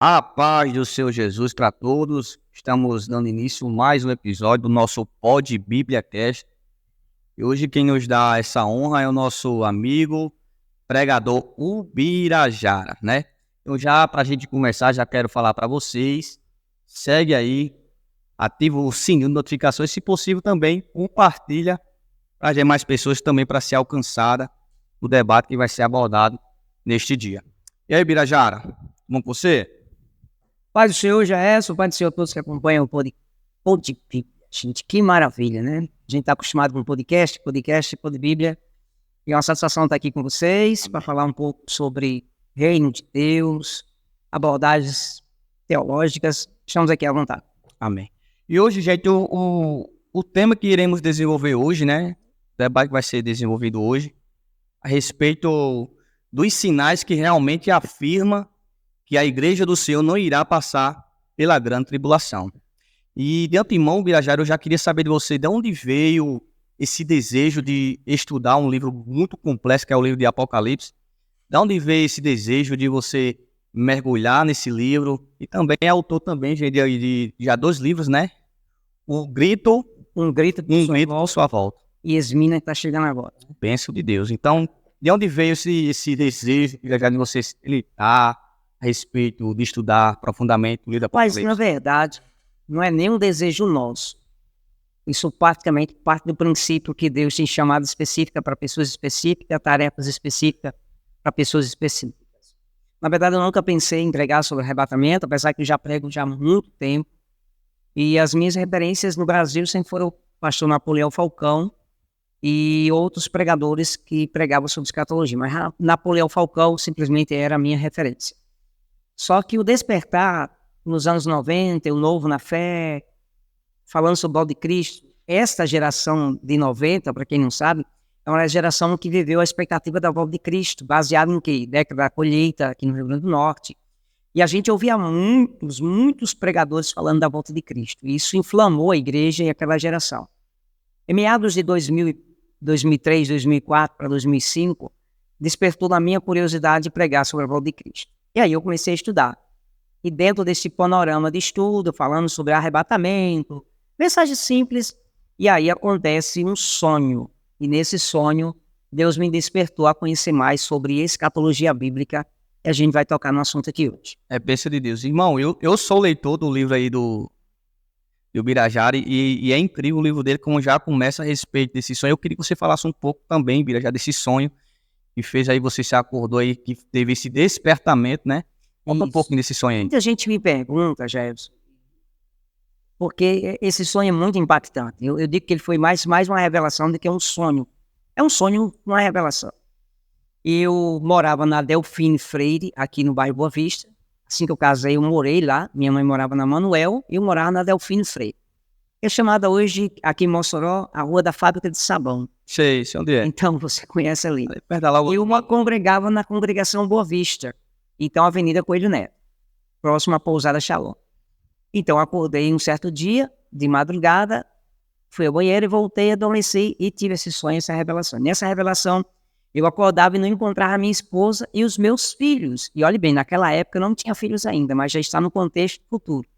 A paz do Senhor Jesus para todos. Estamos dando início a mais um episódio do nosso Pod Bíblia Cast. E hoje quem nos dá essa honra é o nosso amigo pregador Ubirajara, né? Então já para a gente começar, já quero falar para vocês, segue aí, ativa o sininho de notificações, se possível também compartilha para as mais pessoas também para ser alcançada o debate que vai ser abordado neste dia. E aí, Ubirajara, vamos com você? Paz do Senhor, Jaérson, Paz do Senhor a todos que acompanham o Pod Bíblia. Gente, que maravilha, né? A gente está acostumado com podcast, Pod Bíblia. E é uma satisfação estar aqui com vocês para falar um pouco sobre Reino de Deus, abordagens teológicas. Estamos aqui à vontade. Amém. E hoje, gente, o tema que iremos desenvolver hoje, né? O debate que vai ser desenvolvido hoje, a respeito dos sinais que realmente afirma que a igreja do Senhor não irá passar pela grande tribulação. E de antemão, Birajara, eu já queria saber de você, de onde veio esse desejo de estudar um livro muito complexo, que é o livro de Apocalipse. De onde veio esse desejo de você mergulhar nesse livro? E também é autor também de já 2 livros, né? Um grito por sua volta. E Esmina está chegando agora. Penso de Deus. Então, de onde veio esse desejo, Birajara, de você militar a respeito de estudar profundamente o livro do Apocalipse? Mas, na verdade, não é nem um desejo nosso. Isso praticamente parte do princípio que Deus tem chamado específica para pessoas específicas, tarefas específicas para pessoas específicas. Na verdade, eu nunca pensei em pregar sobre arrebatamento, apesar que eu já prego já há muito tempo. E as minhas referências no Brasil sempre foram o pastor Napoleão Falcão e outros pregadores que pregavam sobre escatologia. Mas Napoleão Falcão simplesmente era a minha referência. Só que o despertar nos anos 90, o novo na fé, falando sobre o balde de Cristo, esta geração de 90, para quem não sabe, é uma geração que viveu a expectativa da volta de Cristo, baseada em quê? Década da colheita, aqui no Rio Grande do Norte. E a gente ouvia muitos pregadores falando da volta de Cristo. E isso inflamou a igreja e aquela geração. Em meados de 2003, 2004 para 2005, despertou na minha curiosidade de pregar sobre a volta de Cristo. E aí eu comecei a estudar. E dentro desse panorama de estudo, falando sobre arrebatamento, mensagem simples, e aí acontece um sonho. E nesse sonho, Deus me despertou a conhecer mais sobre escatologia bíblica, e a gente vai tocar no assunto aqui hoje. É bênção de Deus. Irmão, eu sou leitor do livro aí do Birajara, e é incrível o livro dele, como já começa a respeito desse sonho. Eu queria que você falasse um pouco também, Birajara, desse sonho que fez aí, você se acordou aí, que teve esse despertamento, né? Conta um pouquinho desse sonho aí. Muita gente me pergunta, Jefferson, porque esse sonho é muito impactante. Eu digo que ele foi mais uma revelação do que um sonho. É um sonho, uma revelação. Eu morava na Delfine Freire, aqui no bairro Boa Vista. Assim que eu casei, eu morei lá. Minha mãe morava na Manuel e eu morava na Delfine Freire. É chamada hoje, aqui em Mossoró, a Rua da Fábrica de Sabão. Sei onde é. Então, você conhece ali. Eu congregava na congregação Boa Vista. Então, Avenida Coelho Neto, próximo à Pousada Shalom. Então, acordei um certo dia, de madrugada, fui ao banheiro e voltei, adormeci e tive esse sonho, essa revelação. Nessa revelação, eu acordava e não encontrava a minha esposa e os meus filhos. E olhe bem, naquela época eu não tinha filhos ainda, mas já está no contexto futuro.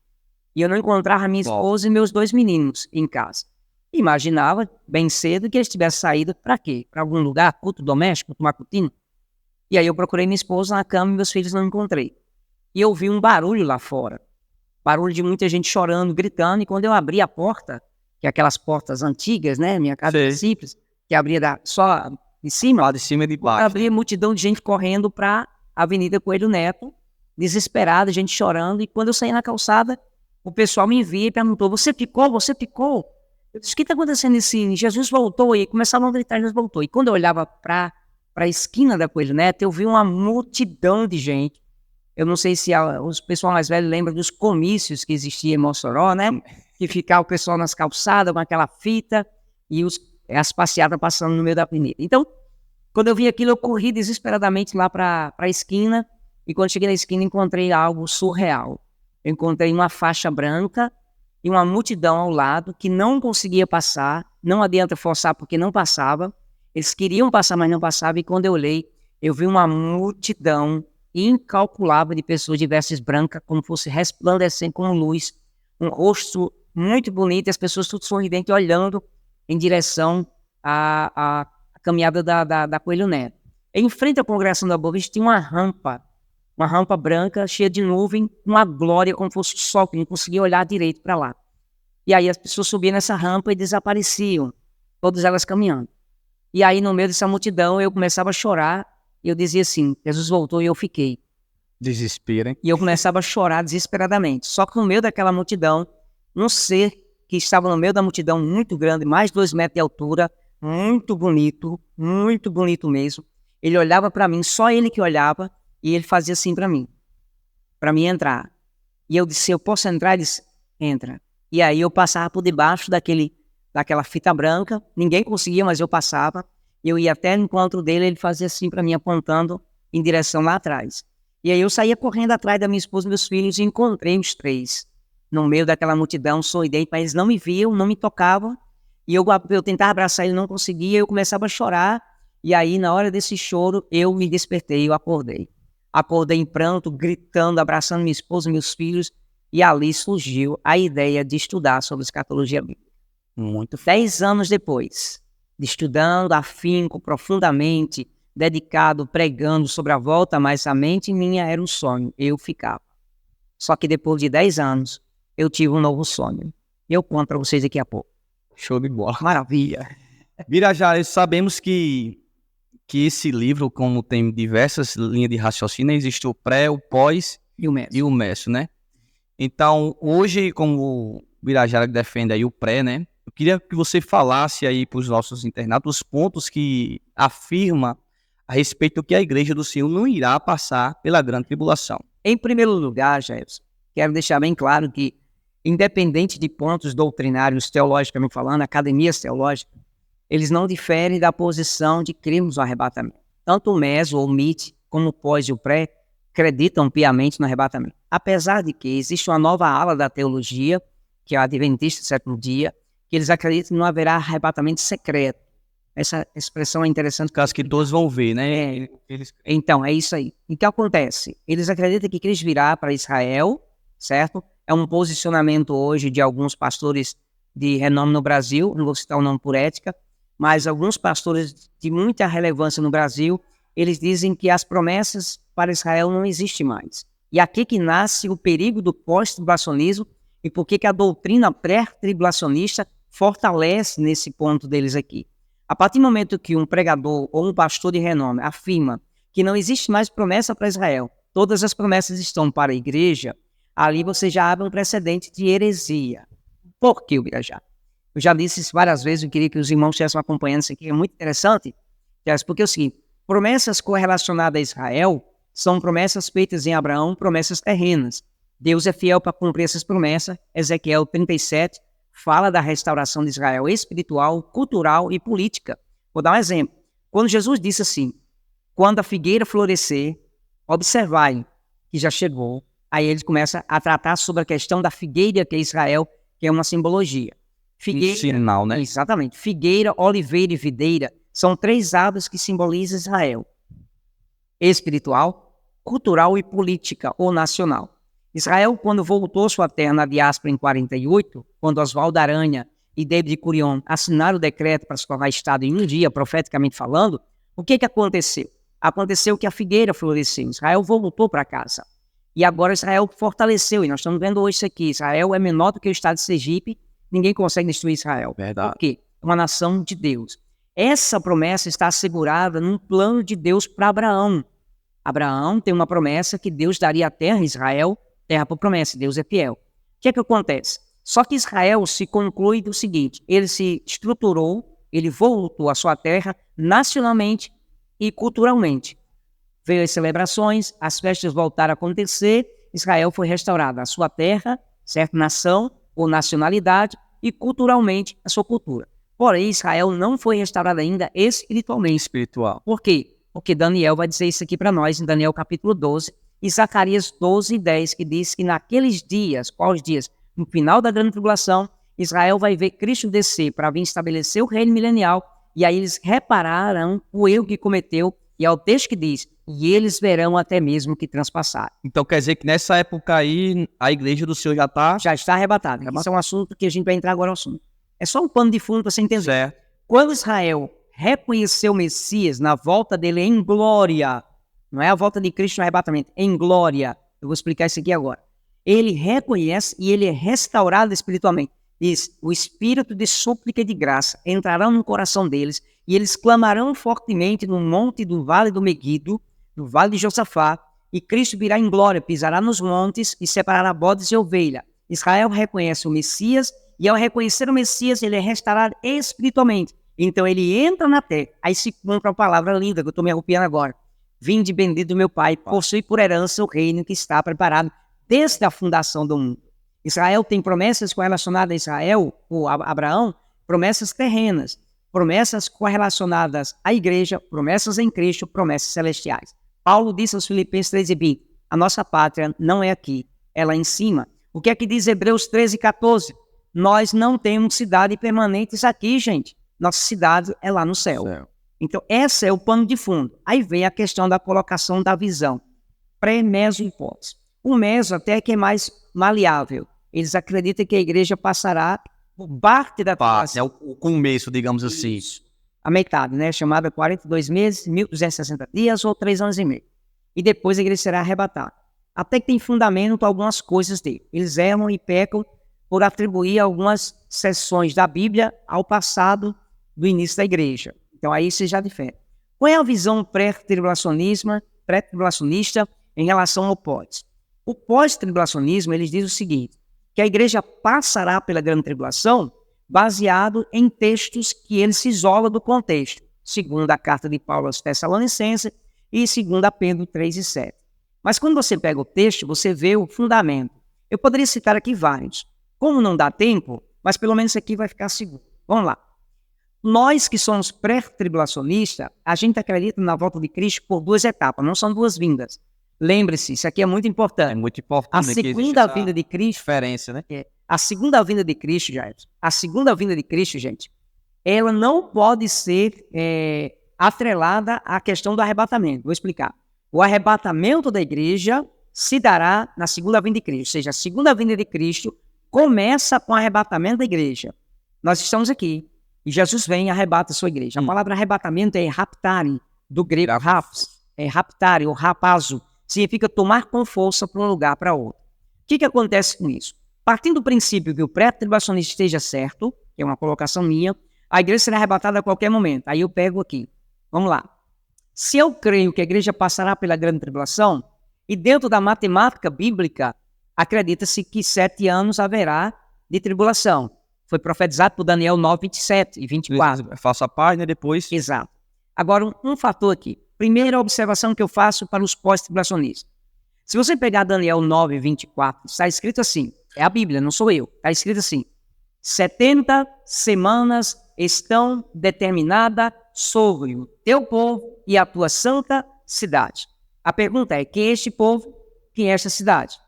E eu não encontrava a minha esposa e meus 2 meninos em casa. Imaginava, bem cedo, que eles tivessem saído para quê? Para algum lugar, culto doméstico, culto matutino? E aí eu procurei minha esposa na cama e meus filhos não encontrei. E eu ouvi um barulho lá fora. Barulho de muita gente chorando, gritando. E quando eu abri a porta, que é aquelas portas antigas, né? Minha casa é simples, que abria só de cima. Lá de cima e de baixo. Abria multidão de gente correndo para a Avenida Coelho Neto, desesperada, gente chorando. E quando eu saí na calçada, o pessoal me via e perguntou, você picou? Eu disse, o que está acontecendo assim? Jesus voltou. E começavam a gritar, Jesus voltou. E quando eu olhava para a esquina da Coelho Neto, eu vi uma multidão de gente. Eu não sei se os pessoal mais velho lembra dos comícios que existiam em Mossoró, né? Que ficava o pessoal nas calçadas com aquela fita e as passeadas passando no meio da avenida. Então, quando eu vi aquilo, eu corri desesperadamente lá para a esquina e quando cheguei na esquina encontrei algo surreal. Eu encontrei uma faixa branca e uma multidão ao lado que não conseguia passar, não adianta forçar porque não passava. Eles queriam passar, mas não passava, e quando eu olhei, eu vi uma multidão incalculável de pessoas de vestes brancas, como fosse resplandecendo com luz, um rosto muito bonito, e as pessoas tudo sorridentes, olhando em direção à caminhada da Coelho Neto. Em frente à congregação da Boa Vista tinha uma rampa branca, cheia de nuvem, uma glória, como fosse o sol, que não conseguia olhar direito para lá. E aí as pessoas subiam nessa rampa e desapareciam, todas elas caminhando. E aí, no meio dessa multidão, eu começava a chorar, e eu dizia assim, Jesus voltou e eu fiquei. Desespero, hein? E eu começava a chorar desesperadamente. Só que no meio daquela multidão, um ser que estava no meio da multidão, muito grande, mais de 2 metros de altura, muito bonito mesmo. Ele olhava para mim, só ele que olhava, e ele fazia assim para mim entrar. E eu disse, eu posso entrar? Ele disse, entra. E aí eu passava por debaixo daquela fita branca, ninguém conseguia, mas eu passava. Eu ia até no encontro dele, ele fazia assim para mim, apontando em direção lá atrás. E aí eu saía correndo atrás da minha esposa e meus filhos e encontrei os 3 no meio daquela multidão, sorridente, mas eles não me viam, não me tocavam. E eu tentava abraçar ele, não conseguia, eu começava a chorar. E aí, na hora desse choro, eu me despertei, eu acordei. Acordei em pranto, gritando, abraçando minha esposa e meus filhos. E ali surgiu a ideia de estudar sobre escatologia bíblica. Muito 10 anos depois, de estudando afinco, profundamente, dedicado, pregando sobre a volta, mas a mente minha era um sonho, eu ficava. Só que depois de 10 anos, eu tive um novo sonho. Eu conto para vocês daqui a pouco. show de bola. Maravilha! Birajara, sabemos que esse livro, como tem diversas linhas de raciocínio, existe o pré, o pós E o mestre? e o mestre, né? Então, hoje, como o Birajara defende aí o pré, né? Eu queria que você falasse aí para os nossos internautas os pontos que afirma a respeito do que a Igreja do Senhor não irá passar pela grande tribulação. Em primeiro lugar, Jefferson, quero deixar bem claro que, independente de pontos doutrinários, teologicamente falando, academias teológicas, eles não diferem da posição de crermos no arrebatamento. Tanto o meso ou o mit, como o pós e o pré, acreditam piamente no arrebatamento. Apesar de que existe uma nova ala da teologia, que é a adventista do sétimo dia, que eles acreditam que não haverá arrebatamento secreto. Essa expressão é interessante. Caso que todos vão ver, né? Então, é isso aí. E o que acontece? Eles acreditam que Cristo virá para Israel, certo? É um posicionamento hoje de alguns pastores de renome no Brasil, não vou citar o nome por ética, mas alguns pastores de muita relevância no Brasil, eles dizem que as promessas para Israel não existem mais. E aqui que nasce o perigo do pós-tribulacionismo e por que a doutrina pré-tribulacionista fortalece nesse ponto deles aqui. A partir do momento que um pregador ou um pastor de renome afirma que não existe mais promessa para Israel, todas as promessas estão para a igreja, ali você já abre um precedente de heresia. Por que, Birajara? Eu já disse isso várias vezes, eu queria que os irmãos estivessem acompanhando isso aqui, é muito interessante, porque é o seguinte, promessas correlacionadas a Israel são promessas feitas em Abraão, promessas terrenas. Deus é fiel para cumprir essas promessas. Ezequiel 37 fala da restauração de Israel espiritual, cultural e política. Vou dar um exemplo. Quando Jesus disse assim, quando a figueira florescer, observai que já chegou. Aí ele começa a tratar sobre a questão da figueira, que é Israel, que é uma simbologia. Figueira, sinal, né? Exatamente. Figueira, oliveira e videira são 3 árvores que simbolizam Israel. Espiritual, cultural e política ou nacional. Israel, quando voltou sua terra na diáspora em 48, quando Oswaldo Aranha e David Curion assinaram o decreto para se tornar Estado em um dia, profeticamente falando, o que aconteceu? Aconteceu que a figueira floresceu, Israel voltou para casa. E agora Israel fortaleceu, e nós estamos vendo hoje isso aqui, Israel é menor do que o Estado de Sergipe, ninguém consegue destruir Israel. Verdade. Por quê? É uma nação de Deus. Essa promessa está assegurada num plano de Deus para Abraão. Abraão tem uma promessa que Deus daria a terra a Israel, terra por promessa, Deus é fiel. O que acontece? Só que Israel se conclui do seguinte, ele se estruturou, ele voltou à sua terra nacionalmente e culturalmente. Veio as celebrações, as festas voltaram a acontecer, Israel foi restaurada a sua terra, certo? Nação ou nacionalidade e culturalmente a sua cultura. Porém, Israel não foi restaurada ainda espiritualmente. Espiritual. Por quê? Porque Daniel vai dizer isso aqui para nós em Daniel capítulo 12 e Zacarias 12:10, que diz que naqueles dias, quais dias? No final da grande tribulação, Israel vai ver Cristo descer para vir estabelecer o reino milenial e aí eles repararão o erro que cometeu e é o texto que diz e eles verão até mesmo que transpassaram. Então quer dizer que nessa época aí, a igreja do Senhor já está arrebatada. Isso é um assunto que a gente vai entrar agora no assunto. É só um pano de fundo para você entender. Certo. Quando Israel reconheceu o Messias na volta dele em glória, não é a volta de Cristo no arrebatamento, em glória. Eu vou explicar isso aqui agora. Ele reconhece e ele é restaurado espiritualmente. Diz, o espírito de súplica e de graça entrarão no coração deles e eles clamarão fortemente no monte do vale do Meguido, no vale de Josafá, e Cristo virá em glória, pisará nos montes e separará bodes e ovelha. Israel reconhece o Messias e ao reconhecer o Messias ele é restaurado espiritualmente. Então ele entra na terra, aí se cumpre a palavra linda que eu estou me arrupiando agora. Vinde bendito do meu Pai, possui por herança o reino que está preparado desde a fundação do mundo. Israel tem promessas correlacionadas a Israel, ou a Abraão, promessas terrenas, promessas correlacionadas à igreja, promessas em Cristo, promessas celestiais. Paulo disse aos Filipenses 13:20, a nossa pátria não é aqui, é lá em cima. O que é que diz Hebreus 13:14? Nós não temos cidade permanentes aqui, gente. Nossa cidade é lá no céu. Então, esse é o pano de fundo. Aí vem a questão da colocação da visão. Pré, meso e pós. O meso até que é mais maleável. Eles acreditam que a igreja passará por parte da parte, é o começo, digamos assim. A metade, né? Chamada 42 meses, 1.260 dias ou 3 anos e meio. E depois a igreja será arrebatada. Até que tem fundamento algumas coisas dele. Eles erram e pecam por atribuir algumas seções da Bíblia ao passado do início da igreja. Então aí você já difere. Qual é a visão pré-tribulacionista em relação ao pós? O pós-tribulacionismo, eles dizem o seguinte, que a igreja passará pela grande tribulação baseado em textos que ele se isola do contexto, segundo a carta de Paulo aos Tessalonicenses e segundo a Pedro 3:7. Mas quando você pega o texto, você vê o fundamento. Eu poderia citar aqui vários. Como não dá tempo, mas pelo menos aqui vai ficar seguro. Vamos lá. Nós que somos pré-tribulacionistas, a gente acredita na volta de Cristo por duas etapas, não são duas vindas. Lembre-se, isso aqui é muito importante. É muito importante. A segunda vinda de Cristo... Diferença, né? A segunda vinda de Cristo, gente, ela não pode ser atrelada à questão do arrebatamento. Vou explicar. O arrebatamento da igreja se dará na segunda vinda de Cristo. Ou seja, a segunda vinda de Cristo começa com o arrebatamento da igreja. Nós estamos aqui. E Jesus vem e arrebata a sua igreja. A palavra arrebatamento é raptare, do grego raps, é raptare ou rapazo. Significa tomar com força para um lugar para outro. O que acontece com isso? Partindo do princípio que o pré-tribulacionista esteja certo, que é uma colocação minha, a igreja será arrebatada a qualquer momento. Aí eu pego aqui. Vamos lá. Se eu creio que a igreja passará pela grande tribulação, e dentro da matemática bíblica, acredita-se que 7 anos haverá de tribulação. Foi profetizado por Daniel 9, 27 e 24. Faço a página depois. Exato. Agora, um fator aqui. Primeira observação que eu faço para os pós-tribulacionistas. Se você pegar Daniel 9, 24, está escrito assim, é a Bíblia, não sou eu, está escrito assim, 70 semanas estão determinadas sobre o teu povo e a tua santa cidade. A pergunta é, quem é este povo, quem é esta cidade?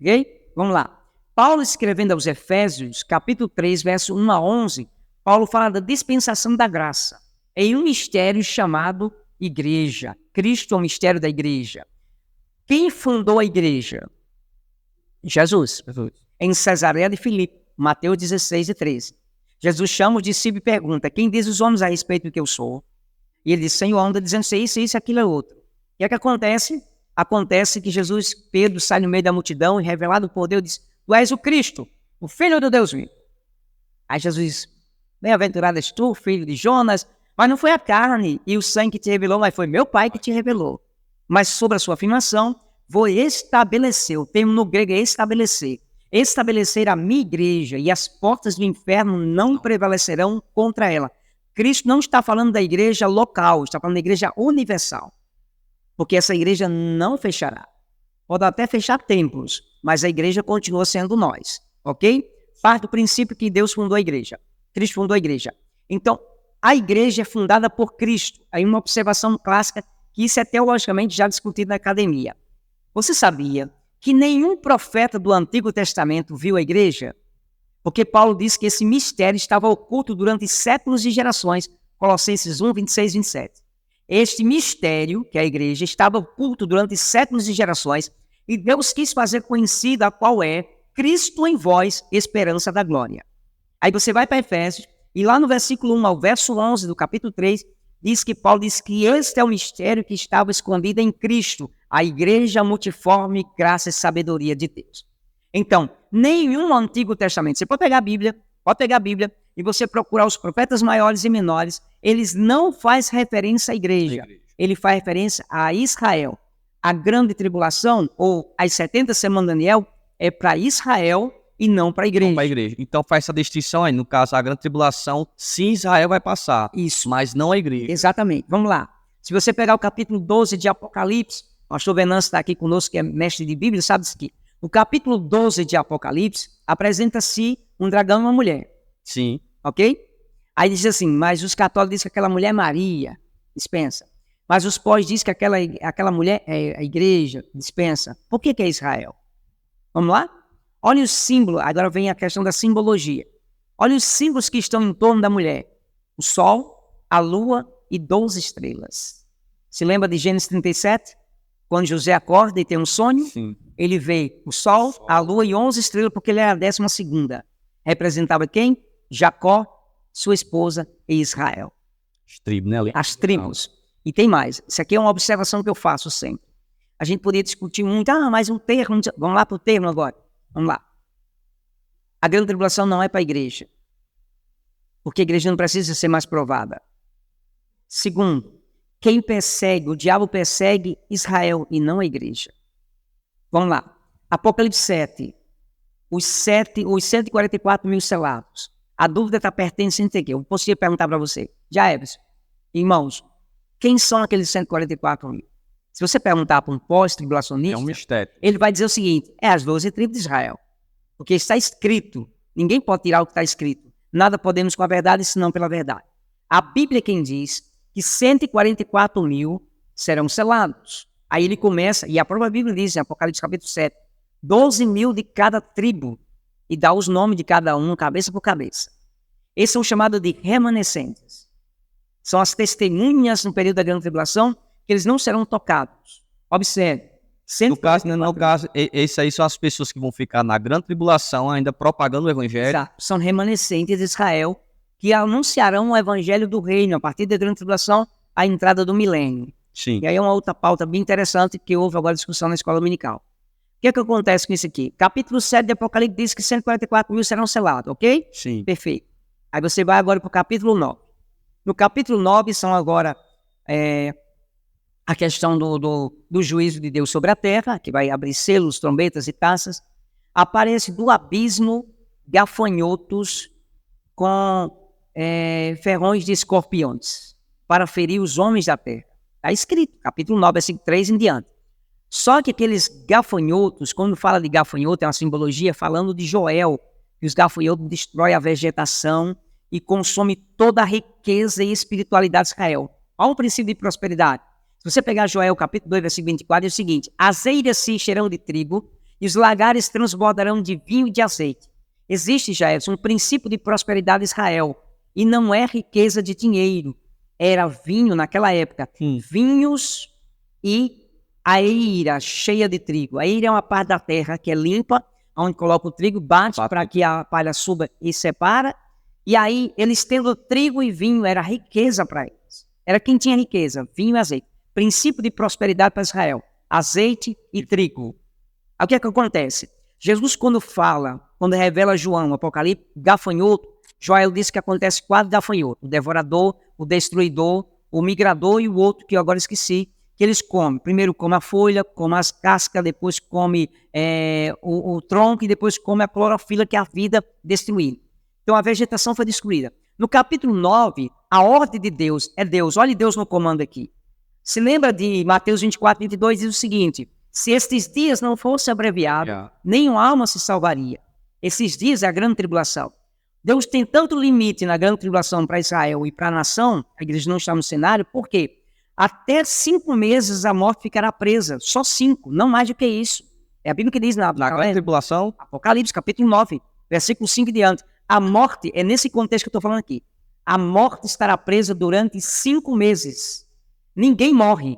Ok? Vamos lá. Paulo, escrevendo aos Efésios, capítulo 3, verso 1 a 11, Paulo fala da dispensação da graça em um mistério chamado igreja. Cristo é o mistério da igreja. Quem fundou a igreja? Jesus. Em Cesareia de Filipe, Mateus 16 e 13. Jesus chama os discípulos e pergunta, quem diz os homens a respeito do que eu sou? E ele diz, Senhor, anda dizendo isso, aquilo é outro. E o que acontece? Acontece que Jesus, Pedro, sai no meio da multidão e revelado por Deus, diz, tu és o Cristo, o Filho do Deus vivo. Aí Jesus diz, bem-aventurado és tu, filho de Jonas, mas não foi a carne e o sangue que te revelou, mas foi meu Pai que te revelou. Mas sobre a sua afirmação, vou estabelecer, o termo no grego é estabelecer. Estabelecer a minha igreja e as portas do inferno não prevalecerão contra ela. Cristo não está falando da igreja local, está falando da igreja universal. Porque essa igreja não fechará. Pode até fechar templos, mas a igreja continua sendo nós, ok? Parte do princípio que Deus fundou a igreja. Cristo fundou a igreja. Então, a igreja é fundada por Cristo. Aí uma observação clássica, que isso é teologicamente já discutido na academia. Você sabia que nenhum profeta do Antigo Testamento viu a igreja? Porque Paulo disse que esse mistério estava oculto durante séculos e gerações. Colossenses 1, 26 e 27. Este mistério, que é a igreja, estava oculto durante séculos e gerações, e Deus quis fazer conhecida qual é Cristo em vós, esperança da glória. Aí você vai para Efésios, e lá no versículo 1 ao verso 11 do capítulo 3, diz que Paulo diz que este é o mistério que estava escondido em Cristo, a igreja multiforme, graça e sabedoria de Deus. Então, nenhum Antigo Testamento, você pode pegar a Bíblia, e você procurar os profetas maiores e menores, eles não faz referência à igreja, ele faz referência a Israel. A grande tribulação, ou as 70 semanas de Daniel, é para Israel e não para a igreja. Então faz essa distinção aí, no caso, a grande tribulação, sim, Israel vai passar, isso, mas não a igreja. Exatamente, vamos lá. Se você pegar o capítulo 12 de Apocalipse, o pastor Venâncio está aqui conosco, que é mestre de Bíblia, sabe isso aqui. No capítulo 12 de Apocalipse, apresenta-se um dragão e uma mulher. Sim. Ok? Aí diz assim, mas os católicos dizem que aquela mulher é Maria, dispensa. Mas os pós dizem que aquela mulher é a igreja, dispensa. Por que é Israel? Vamos lá? Olha os símbolos, agora vem a questão da simbologia. Olha os símbolos que estão em torno da mulher. O sol, a lua e 12 estrelas. Se lembra de Gênesis 37? Quando José acorda e tem um sonho, sim, ele vê o sol, a lua e 11 estrelas, porque ele era a 12ª. Representava quem? Jacó, sua esposa e Israel. As tribos, né? As tribos. E tem mais. Isso aqui é uma observação que eu faço sempre. A gente poderia discutir muito, mas um termo. Vamos lá para o termo agora. Vamos lá. A grande tribulação não é para a igreja. Porque a igreja não precisa ser mais provada. Segundo, quem persegue, o diabo persegue Israel e não a igreja. Vamos lá. Apocalipse 7. Os 144 mil selados. A dúvida está pertencente aqui. Eu posso perguntar para você. Já, Everson, irmãos, quem são aqueles 144 mil? Se você perguntar para um pós-tribulacionista, é um mistério. Ele vai dizer o seguinte, é as 12 tribos de Israel. Porque está escrito, ninguém pode tirar o que está escrito. Nada podemos com a verdade, senão pela verdade. A Bíblia é quem diz que 144 mil serão selados. Aí ele começa, e a própria Bíblia diz, em Apocalipse capítulo 7, 12 mil de cada tribo, e dá os nomes de cada um, cabeça por cabeça. Esses são chamados de remanescentes. São as testemunhas no período da grande tribulação, que eles não serão tocados. Observe. No caso, esses aí são as pessoas que vão ficar na grande tribulação, ainda propagando o evangelho. Exato. São remanescentes de Israel, que anunciarão o evangelho do reino, a partir da grande tribulação, a entrada do milênio. Sim. E aí é uma outra pauta bem interessante, que houve agora discussão na escola dominical. O que é que acontece com isso aqui? Capítulo 7 de Apocalipse diz que 144 mil serão selados, ok? Sim. Perfeito. Aí você vai agora para o capítulo 9. No capítulo 9 são agora a questão do juízo de Deus sobre a terra, que vai abrir selos, trombetas e taças. Aparece do abismo gafanhotos com ferrões de escorpiões para ferir os homens da terra. Está escrito, capítulo 9, versículo 3 em diante. Só que aqueles gafanhotos, quando fala de gafanhoto, é uma simbologia falando de Joel, que os gafanhotos destroem a vegetação e consomem toda a riqueza e espiritualidade de Israel. Há um princípio de prosperidade. Se você pegar Joel, capítulo 2, versículo 24, é o seguinte: as eiras se encherão de trigo e os lagares transbordarão de vinho e de azeite. Existe, Jair, um princípio de prosperidade de Israel, e não é riqueza de dinheiro. Era vinho naquela época. Vinhos e a eira cheia de trigo. A eira é uma parte da terra que é limpa, onde coloca o trigo, bate para que a palha suba e separa. E aí, eles tendo trigo e vinho, era riqueza para eles. Era quem tinha riqueza, vinho e azeite. Princípio de prosperidade para Israel, azeite e trigo. Aí o que é que acontece? Jesus, quando revela João, no Apocalipse, gafanhoto, Joel diz que acontece 4 gafanhotos: o devorador, o destruidor, o migrador e o outro que eu agora esqueci, que eles comem. Primeiro come a folha, come as cascas, depois come o tronco e depois come a clorofila, que é a vida destruída. Então a vegetação foi destruída. No capítulo 9, a ordem de Deus é Deus. Olha Deus no comando aqui. Se lembra de Mateus 24, 22, diz o seguinte: se estes dias não fossem abreviados, nenhuma alma se salvaria. Esses dias é a grande tribulação. Deus tem tanto limite na grande tribulação para Israel e para a nação, a igreja não está no cenário, por quê? Até 5 meses a morte ficará presa. Só 5, não mais do que isso. É a Bíblia que diz na grande tribulação. Apocalipse, capítulo 9, versículo 5 e diante. A morte, é nesse contexto que eu estou falando aqui. A morte estará presa durante 5 meses. Ninguém morre.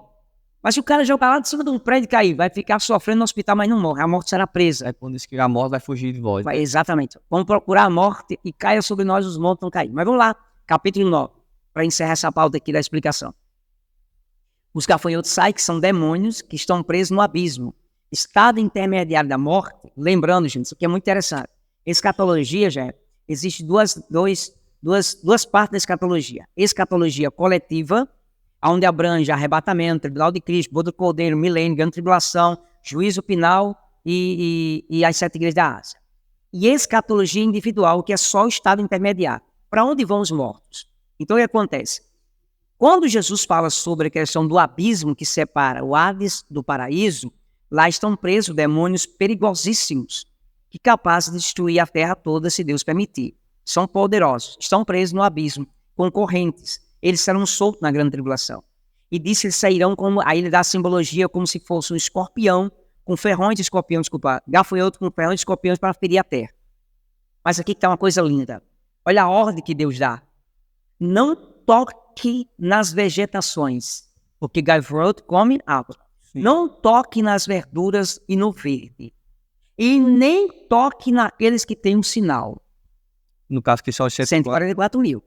Mas se o cara jogar lá de cima de um prédio e cair, vai ficar sofrendo no hospital, mas não morre. A morte será presa. Aí quando diz que a morte vai fugir de vós. Exatamente. Vamos procurar a morte e caia sobre nós os mortos não cair. Mas vamos lá, capítulo 9, para encerrar essa pauta aqui da explicação. Os gafanhotos saem, que são demônios que estão presos no abismo. Estado intermediário da morte, lembrando, gente, isso aqui é muito interessante. Escatologia, já existe duas partes da escatologia. Escatologia coletiva, onde abrange arrebatamento, tribunal de Cristo, boda do Cordeiro, milênio, grande tribulação, juízo final e as 7 igrejas da Ásia. E escatologia individual, que é só o estado intermediário. Para onde vão os mortos? Então, o que acontece? Quando Jesus fala sobre a questão do abismo que separa o Hades do paraíso, lá estão presos demônios perigosíssimos, que capazes de destruir a terra toda, se Deus permitir. São poderosos, estão presos no abismo, com correntes. Eles serão soltos na grande tribulação. E diz que eles sairão como, aí ele dá a simbologia como se fosse um escorpião, com ferrões de escorpião, gafanhoto com ferrões de escorpiões para ferir a terra. Mas aqui está uma coisa linda. Olha a ordem que Deus dá. Não toque nas vegetações, porque gafanhoto come água. Sim. Não toque nas verduras e no verde. E nem toque naqueles que têm um sinal. No caso que são os 144 mil.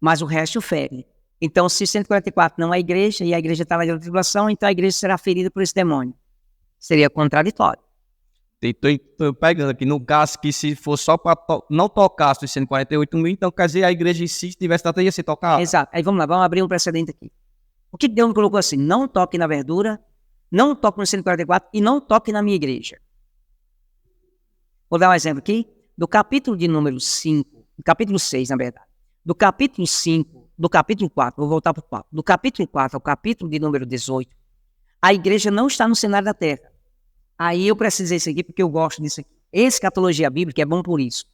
Mas o resto fere. Então, se 144 não é a igreja, e a igreja está na grande tribulação, então a igreja será ferida por esse demônio. Seria contraditório. Estou pegando aqui, no caso que se for só para não tocar os 148 mil, então quer dizer a igreja em si, se tivesse tratado, ia ser tocada. Exato. Aí vamos lá, vamos abrir um precedente aqui. O que Deus colocou assim? Não toque na verdura, não toque no 144 e não toque na minha igreja. Vou dar um exemplo aqui. Do capítulo de número 5, do capítulo 6, na verdade. Do capítulo 5, do capítulo 4, vou voltar para o 4. Do capítulo 4 ao capítulo de número 18, a igreja não está no cenário da terra. Aí eu precisei isso aqui porque eu gosto disso aqui. Escatologia bíblica é bom por isso.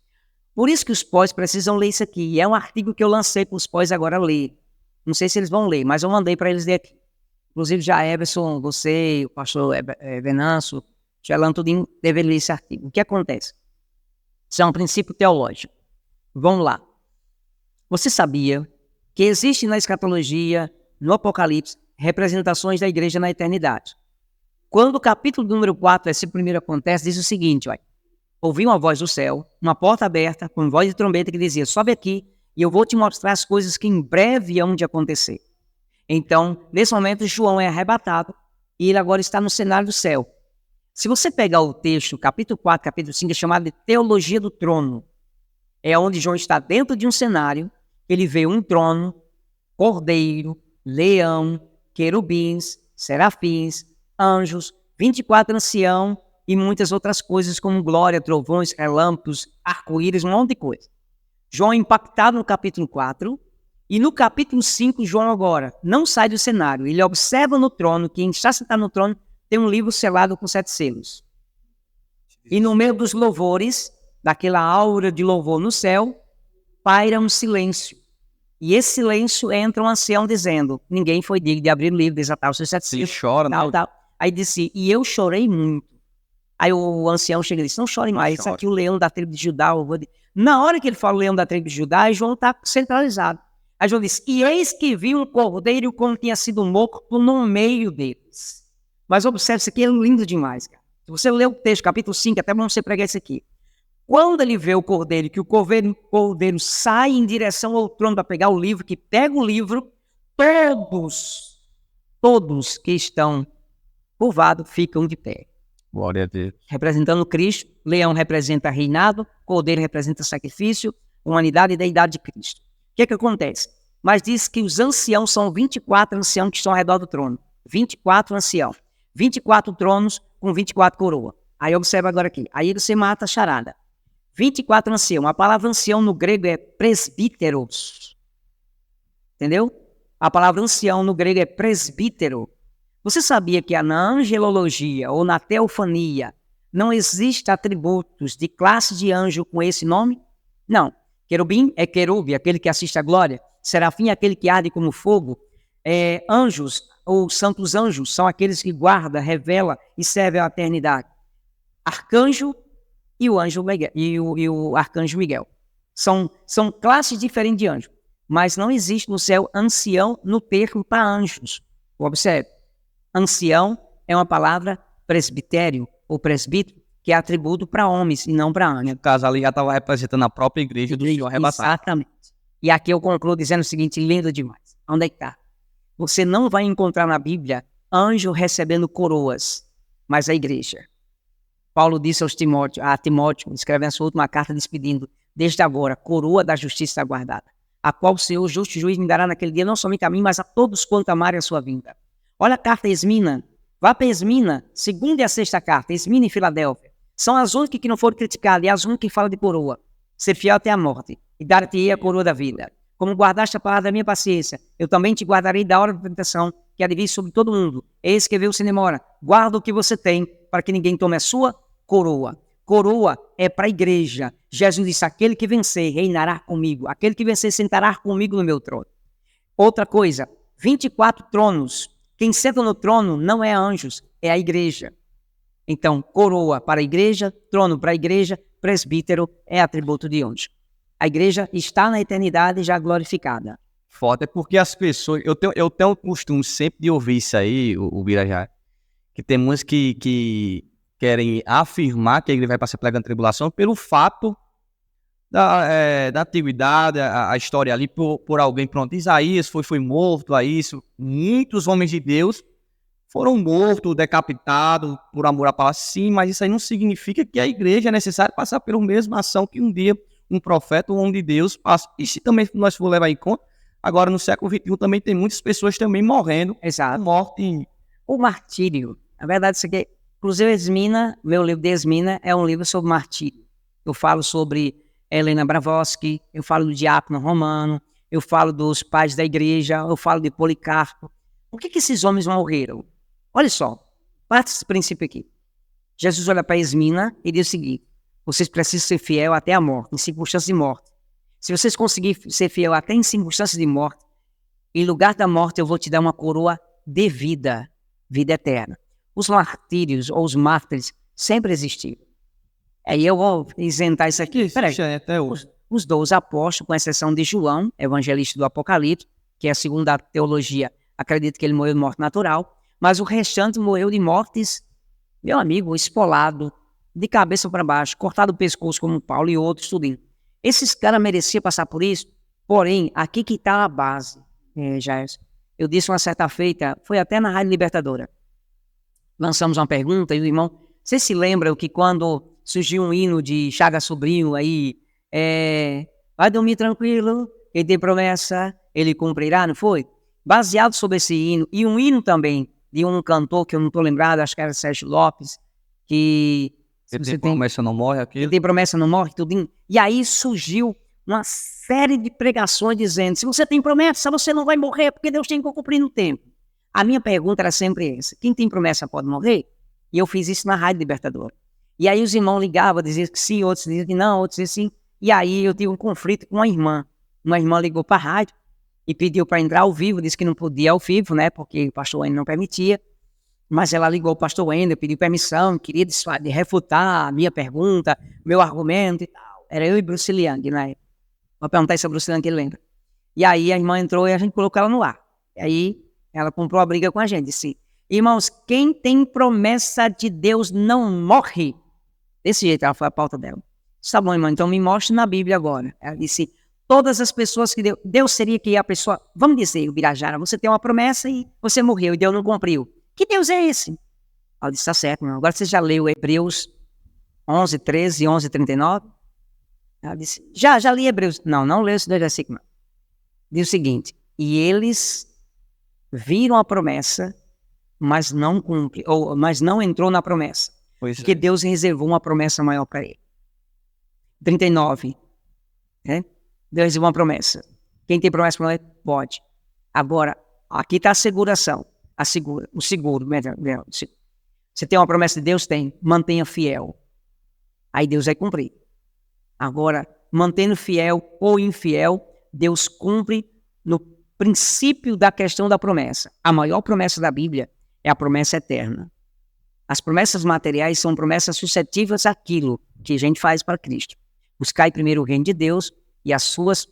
Por isso que os pós precisam ler isso aqui. E é um artigo que eu lancei para os pós agora ler. Não sei se eles vão ler, mas eu mandei para eles ler aqui. Inclusive já Everson, você, o pastor Venâncio, Gelan, tudinho, deve ler esse artigo. O que acontece? Isso é um princípio teológico. Vamos lá. Você sabia que existe na escatologia, no Apocalipse, representações da igreja na eternidade? Quando o capítulo número 4, esse primeiro acontece, diz o seguinte, olha, ouvi uma voz do céu, uma porta aberta, com voz de trombeta que dizia, sobe aqui e eu vou te mostrar as coisas que em breve hão de acontecer. Então, nesse momento, João é arrebatado e ele agora está no cenário do céu. Se você pegar o texto, capítulo 4, capítulo 5, é chamado de Teologia do Trono. É onde João está dentro de um cenário, ele vê um trono, cordeiro, leão, querubins, serafins, anjos, 24 anciãos e muitas outras coisas como glória, trovões, relâmpagos, arco-íris, um monte de coisa. João é impactado no capítulo 4 e no capítulo 5, João agora não sai do cenário. Ele observa no trono, quem está sentado no trono tem um livro selado com 7 selos. E no meio dos louvores, daquela aura de louvor no céu, paira um silêncio. E esse silêncio entra um ancião dizendo, ninguém foi digno de abrir o livro, desatar os seus 7 selos. Ele chora, tal, né? Tal. Aí disse, e eu chorei muito. Aí o ancião chega e disse, não chore mais, isso aqui é o leão da tribo de Judá. Na hora que ele fala o leão da tribo de Judá, João está centralizado. Aí João disse, e eis que vi um cordeiro como tinha sido morto no meio deles. Mas observe, isso aqui é lindo demais, cara. Se você ler o texto, capítulo 5, até bom você pregar isso aqui. Quando ele vê o cordeiro, que o cordeiro sai em direção ao trono para pegar o livro, que pega o livro, todos que estão curvados ficam de pé. Glória a Deus. Representando Cristo, leão representa reinado, cordeiro representa sacrifício, humanidade e deidade de Cristo. O que é que acontece? Mas diz que os anciãos são 24 anciãos que estão ao redor do trono. 24 anciãos. 24 tronos com 24 coroas. Aí observa agora aqui. Aí você mata a charada. 24 anciãos. A palavra ancião no grego é presbíteros. Entendeu? A palavra ancião no grego é presbítero. Você sabia que na angelologia ou na teofania não existem atributos de classe de anjo com esse nome? Não. Querubim é querube, aquele que assiste à glória. Serafim é aquele que arde como fogo. Anjos ou santos anjos são aqueles que guardam, revelam e servem à eternidade. Arcanjo e o anjo Miguel, e o arcanjo Miguel. São classes diferentes de anjo. mas não existe no céu ancião no termo para anjos. Observe, ancião é uma palavra presbitério ou presbítero, que é atributo para homens e não para anjos. No caso ali já estava representando a própria igreja do Senhor arrebatado. Exatamente. E aqui eu concluo dizendo o seguinte, lindo demais. Onde é que está? Você não vai encontrar na Bíblia anjo recebendo coroas, mas a igreja. Paulo disse a Timóteo, escrevendo a sua última carta, despedindo, desde agora, coroa da justiça aguardada, a qual o Senhor, justo juiz, me dará naquele dia, não somente a mim, mas a todos quanto amarem a sua vinda. Olha a carta a Esmina. Vá para Esmina, segunda e a sexta carta, Esmina e Filadélfia. São as únicas que não foram criticadas, e as únicas que falam de coroa. Ser fiel até a morte, e dar-te-ei a coroa da vida. Como guardaste a palavra da minha paciência, eu também te guardarei da hora da tentação, que há de vir sobre todo mundo. Eis que veio sem demora. Guarda o que você tem, para que ninguém tome a sua coroa. Coroa é para a igreja. Jesus disse, aquele que vencer reinará comigo. Aquele que vencer sentará comigo no meu trono. Outra coisa, 24 tronos. Quem senta no trono não é anjos, é a igreja. Então, coroa para a igreja, trono para a igreja, presbítero é atributo de anjo. A igreja está na eternidade já glorificada. Foda, é porque as pessoas... Eu tenho o costume sempre de ouvir isso aí, o Birajara, que tem muitos que querem afirmar que a igreja vai passar pela grande tribulação pelo fato da antiguidade, a história ali por alguém, pronto, Isaías foi morto a isso. Muitos homens de Deus foram mortos, decapitados por amor à palavra, sim, mas isso aí não significa que a igreja é necessário passar pela mesma ação que um dia um profeta, um homem de Deus passa. E se também nós for levar em conta, agora no século XXI também tem muitas pessoas também morrendo. Exato. Morte. O martírio, na verdade isso aqui, inclusive Esmina, meu livro de Esmina é um livro sobre martírio. Eu falo sobre Helena Blavatsky, eu falo do diácono romano, eu falo dos pais da igreja, eu falo de Policarpo. Por que esses homens morreram? Olha só, parte desse princípio aqui. Jesus olha para Esmina e diz o seguinte, vocês precisam ser fiel até a morte, em circunstâncias de morte. Se vocês conseguirem ser fiel até em circunstâncias de morte, em lugar da morte eu vou te dar uma coroa de vida, vida eterna. Os martírios ou os mártires sempre existiram. Aí eu vou isentar isso aqui. Peraí, até hoje. os 12 apóstolos, com exceção de João, evangelista do Apocalipse, que é a segunda teologia, acredito que ele morreu de morte natural, mas o restante morreu de mortes, meu amigo, espolado, de cabeça para baixo, cortado o pescoço como Paulo e outros, tudinho. Esses caras mereciam passar por isso, porém, aqui que está a base, Jair. Eu disse uma certa feita, foi até na Rádio Libertadora, lançamos uma pergunta e o irmão, você se lembra que quando surgiu um hino de Chaga Sobrinho aí, vai dormir tranquilo, ele tem promessa, ele cumprirá, não foi? Baseado sobre esse hino, e um hino também de um cantor que eu não estou lembrado, acho que era Sérgio Lopes, que... Ele tem promessa, não morre aquilo. Ele tem promessa, não morre, tudinho. E aí surgiu uma série de pregações dizendo, se você tem promessa, você não vai morrer, porque Deus tem que cumprir no tempo. A minha pergunta era sempre essa, quem tem promessa pode morrer? E eu fiz isso na Rádio Libertadora. E aí os irmãos ligavam, diziam que sim, outros diziam que não, outros diziam sim. E aí eu tive um conflito com uma irmã. Uma irmã ligou para a rádio e pediu para entrar ao vivo, disse que não podia ao vivo, né, porque o pastor Wendel não permitia. Mas ela ligou ao pastor Wendel, pediu permissão, queria refutar a minha pergunta, meu argumento e tal. Era eu e Bruce Liang, né? Vou perguntar isso a Bruce Liang, que ele lembra. E aí a irmã entrou e a gente colocou ela no ar. E aí ela comprou a briga com a gente, disse, irmãos, quem tem promessa de Deus não morre. Desse jeito ela foi a pauta dela. Tá bom, irmão, então me mostre na Bíblia agora. Ela disse, todas as pessoas que Deus seria que a pessoa, vamos dizer, o Birajara, você tem uma promessa e você morreu e Deus não cumpriu. Que Deus é esse? Ela disse, tá certo, irmão. Agora você já leu Hebreus 11, 13, 11, 39? Ela disse, já li Hebreus. Não leu esse versículo. Diz o seguinte, e eles viram a promessa, mas não mas não entrou na promessa. Porque Deus reservou uma promessa maior para ele. 39. Deus reservou uma promessa. Quem tem promessa para ele, pode. Agora, aqui está a seguração. O seguro. Você tem uma promessa de Deus? Tem. Mantenha fiel. Aí Deus vai cumprir. Agora, mantendo fiel ou infiel, Deus cumpre no princípio da questão da promessa. A maior promessa da Bíblia é a promessa eterna. As promessas materiais são promessas suscetíveis àquilo que a gente faz para Cristo. Buscai primeiro o reino de Deus e as suas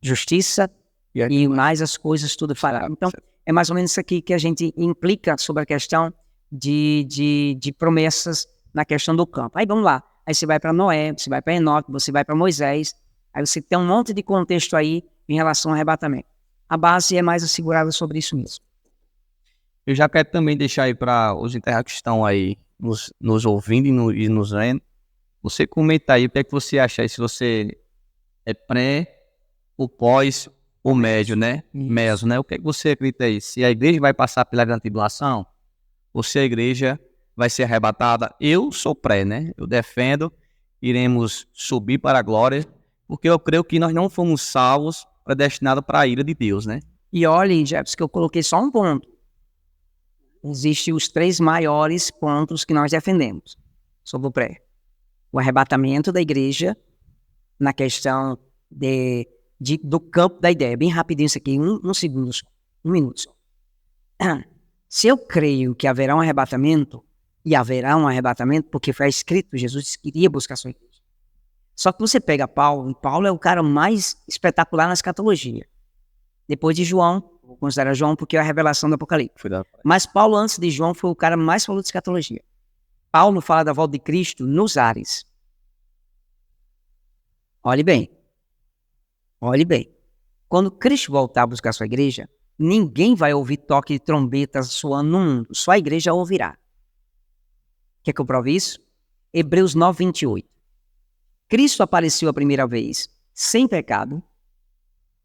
justiça e mais as coisas tudo fará. Então, é mais ou menos isso aqui que a gente implica sobre a questão de promessas na questão do campo. Aí vamos lá. Aí você vai para Noé, você vai para Enoque, você vai para Moisés. Aí você tem um monte de contexto aí em relação ao arrebatamento. A base é mais assegurada sobre isso mesmo. Eu já quero também deixar aí para os internautas que estão aí nos ouvindo e nos vendo. Você comenta aí o que é que você acha aí, se você é pré, ou pós, ou médio, né? Meso, né? O que é que você acredita aí? Se a igreja vai passar pela grande tribulação, ou se a igreja vai ser arrebatada? Eu sou pré, né? Eu defendo, iremos subir para a glória, porque eu creio que nós não fomos salvos predestinados para a ira de Deus, né? E olha, Jefferson, que eu coloquei só um ponto. Existem os 3 maiores pontos que nós defendemos sobre o pré. O arrebatamento da igreja na questão do campo da ideia. Bem rapidinho isso aqui, um segundo só, 1 minuto só. Se eu creio que haverá um arrebatamento, e haverá um arrebatamento porque foi escrito, Jesus queria buscar a sua igreja. Só que você pega Paulo, e Paulo é o cara mais espetacular na escatologia. Depois de João, vou considerar João porque é a revelação do Apocalipse. Mas Paulo, antes de João, foi o cara mais falou de escatologia. Paulo fala da volta de Cristo nos ares. Olhe bem. Olhe bem. Quando Cristo voltar a buscar sua igreja, ninguém vai ouvir toque de trombetas soando no mundo. Só a igreja ouvirá. Quer que eu prove isso? Hebreus 9, 28. Cristo apareceu a primeira vez sem pecado.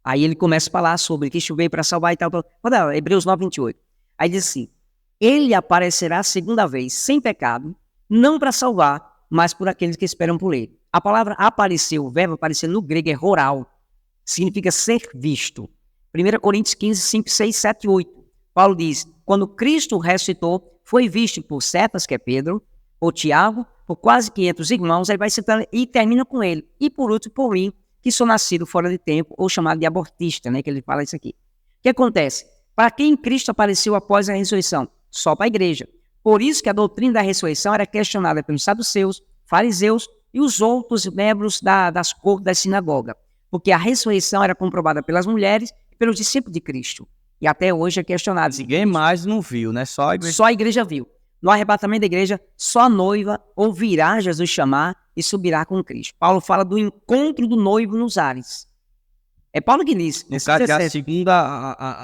Aí ele começa a falar sobre Cristo veio para salvar e tal. Hebreus 9, 28. Aí diz assim, ele aparecerá a segunda vez sem pecado, não para salvar, mas por aqueles que esperam por ele. A palavra apareceu, o verbo aparecer no grego é horal, significa ser visto. 1 Coríntios 15, 5, 6, 7 e 8. Paulo diz, quando Cristo ressuscitou, foi visto por Cephas, que é Pedro, por Tiago, por quase 500 irmãos, aí vai citando e termina com ele. E por último, por mim, que sou nascido fora de tempo, ou chamado de abortista, né, que ele fala isso aqui. O que acontece? Para quem Cristo apareceu após a ressurreição? Só para a igreja. Por isso que a doutrina da ressurreição era questionada pelos saduceus, fariseus e os outros membros das cortes da sinagoga. Porque a ressurreição era comprovada pelas mulheres e pelos discípulos de Cristo. E até hoje é questionado. Ninguém mais não viu, né? Só a igreja viu. No arrebatamento da igreja, só a noiva ouvirá Jesus chamar e subirá com Cristo. Paulo fala do encontro do noivo nos ares. É Paulo que diz. No caso,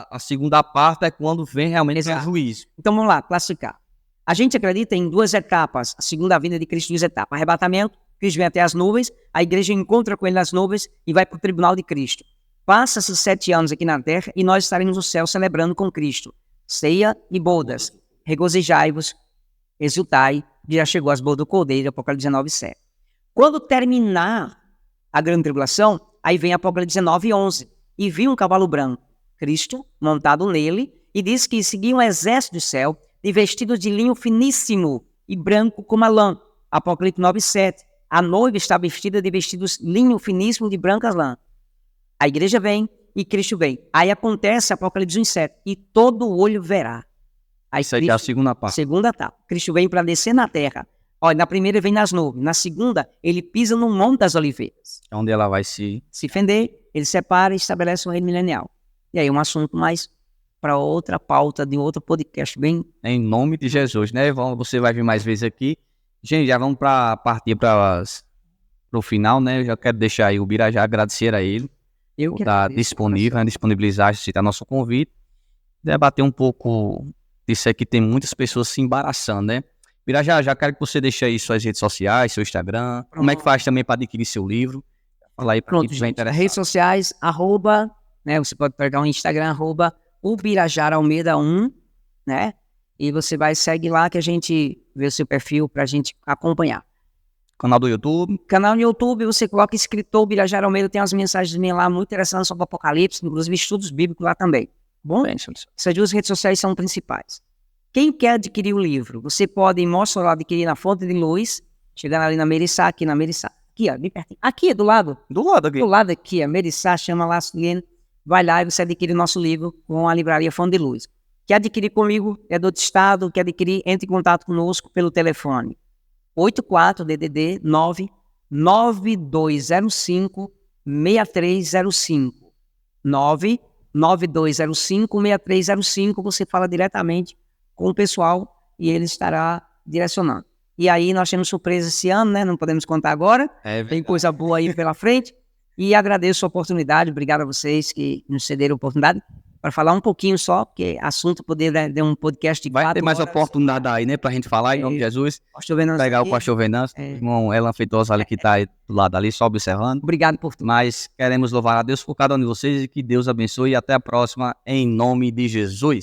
a segunda parte é quando vem realmente o juízo. Então vamos lá, classificar. A gente acredita em 2 etapas. A segunda vinda de Cristo, 2 etapas. Arrebatamento, Cristo vem até as nuvens, a igreja encontra com ele nas nuvens e vai para o tribunal de Cristo. Passa-se 7 anos aqui na terra e nós estaremos no céu celebrando com Cristo. Ceia e bodas. Regozijai-vos, exultai, já chegou as bodas do Cordeiro, Apocalipse 19, 7. Quando terminar a grande tribulação, aí vem Apocalipse 19, 11. E vi um cavalo branco, Cristo, montado nele, e diz que seguia um exército do céu, de vestidos de linho finíssimo e branco como a lã. Apocalipse 9, 7. A noiva está vestida de vestidos linho finíssimo de brancas lã. A igreja vem e Cristo vem. Aí acontece Apocalipse 1, 7. E todo olho verá. Aí isso aí é a segunda parte. Segunda etapa. Cristo vem para descer na terra. Olha, na primeira vem nas nuvens. Na segunda, ele pisa no Monte das Oliveiras. Onde ela vai se fender, ele separa e estabelece um reino milenial. E aí um assunto mais para outra pauta de outro podcast. Bem... Em nome de Jesus, né? Você vai vir mais vezes aqui. Gente, já vamos partir para o final, né? Eu já quero deixar aí o Birajara, agradecer a ele. Eu que estar disponível, né? Disponibilizar, aceitar nosso convite. Debater um pouco disso aqui, tem muitas pessoas se embaraçando, né? Birajara, já quero que você deixe aí suas redes sociais, seu Instagram. Pronto. Como é que faz também para adquirir seu livro? Fala aí para quem estiver interessado. Redes sociais, né? Você pode pegar o Instagram, o Birajara Almeida 1, né? E você vai seguir lá que a gente vê o seu perfil pra gente acompanhar. Canal do YouTube? Canal no YouTube, você coloca escritor Birajara Almeida, tem umas mensagens minhas lá muito interessantes sobre o Apocalipse, inclusive estudos bíblicos lá também. Bom, essas 2 redes sociais são principais. Quem quer adquirir o livro, você pode ir mostrar lá, adquirir na Fonte de Luz, chegando ali na Merissá, aqui na Merissá. Aqui, ó, bem pertinho. Aqui, do lado. Do lado aqui. Do lado aqui, a Merissá, chama lá, vai lá e você adquire nosso livro com a livraria Fonte de Luz. Quer adquirir comigo, é do outro estado, quer adquirir, entre em contato conosco pelo telefone 84-DDD 9-9205-6305. 99205-6305. Você fala diretamente com o pessoal e ele estará direcionando. E aí nós temos surpresa esse ano, né? Não podemos contar agora. Tem coisa boa aí pela frente. E agradeço a oportunidade. Obrigado a vocês que nos cederam a oportunidade para falar um pouquinho só, porque assunto poder dar um podcast de 4 horas. Vai ter mais oportunidade aí, né, pra gente falar, em nome de Jesus. Pastor Venâncio Pegar aqui. o pastor Venâncio, o irmão Elan Feitosa ali que tá aí do lado ali, só observando. Obrigado por tudo. Mas queremos louvar a Deus por cada um de vocês e que Deus abençoe e até a próxima, em nome de Jesus.